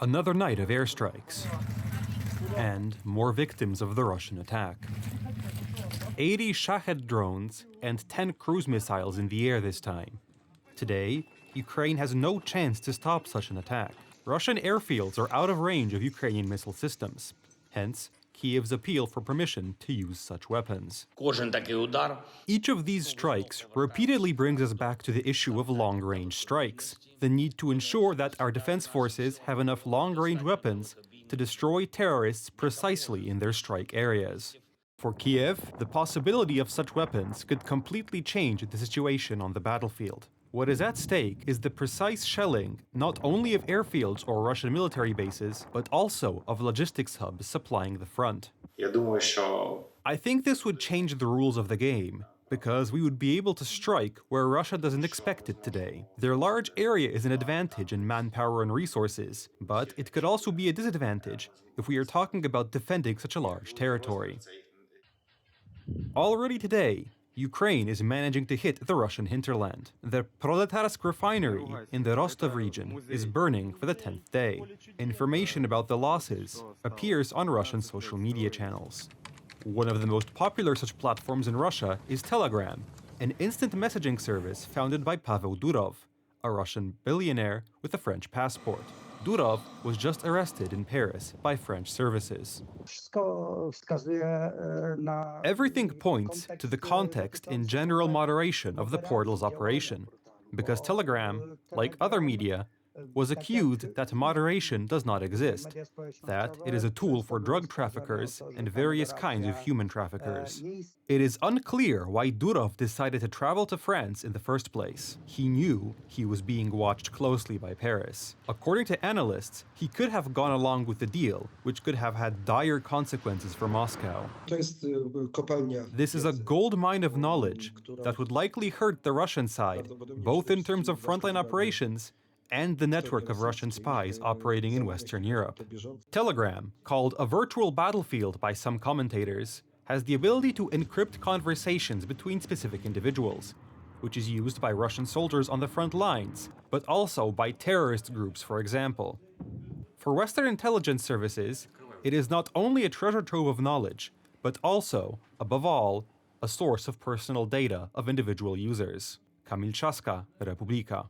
Another night of airstrikes, and more victims of the Russian attack. 80 Shahed drones and 10 cruise missiles in the air this time. Today, Ukraine has no chance to stop such an attack. Russian airfields are out of range of Ukrainian missile systems. Hence, Kiev's appeal for permission to use such weapons. Each of these strikes repeatedly brings us back to the issue of long-range strikes, the need to ensure that our defense forces have enough long-range weapons to destroy terrorists precisely in their strike areas. For Kiev, the possibility of such weapons could completely change the situation on the battlefield. What is at stake is the precise shelling not only of airfields or Russian military bases, but also of logistics hubs supplying the front. I think this would change the rules of the game, because we would be able to strike where Russia doesn't expect it today. Their large area is an advantage in manpower and resources, but it could also be a disadvantage if we are talking about defending such a large territory. Already today, Ukraine is managing to hit the Russian hinterland. The Proletarsk refinery in the Rostov region is burning for the 10th day. Information about the losses appears on Russian social media channels. One of the most popular such platforms in Russia is Telegram, an instant messaging service founded by Pavel Durov, a Russian billionaire with a French passport. Durov was just arrested in Paris by French services. Everything points to the context in general moderation of the portal's operation, because Telegram, like other media, was accused that moderation does not exist, that it is a tool for drug traffickers and various kinds of human traffickers. It is unclear why Durov decided to travel to France in the first place. He knew he was being watched closely by Paris. According to analysts, he could have gone along with the deal, which could have had dire consequences for Moscow. This is a gold mine of knowledge that would likely hurt the Russian side, both in terms of frontline operations and the network of Russian spies operating in Western Europe. Telegram, called a virtual battlefield by some commentators, has the ability to encrypt conversations between specific individuals, which is used by Russian soldiers on the front lines, but also by terrorist groups, for example. For Western intelligence services, it is not only a treasure trove of knowledge, but also, above all, a source of personal data of individual users. Kamil Czaska, Republika.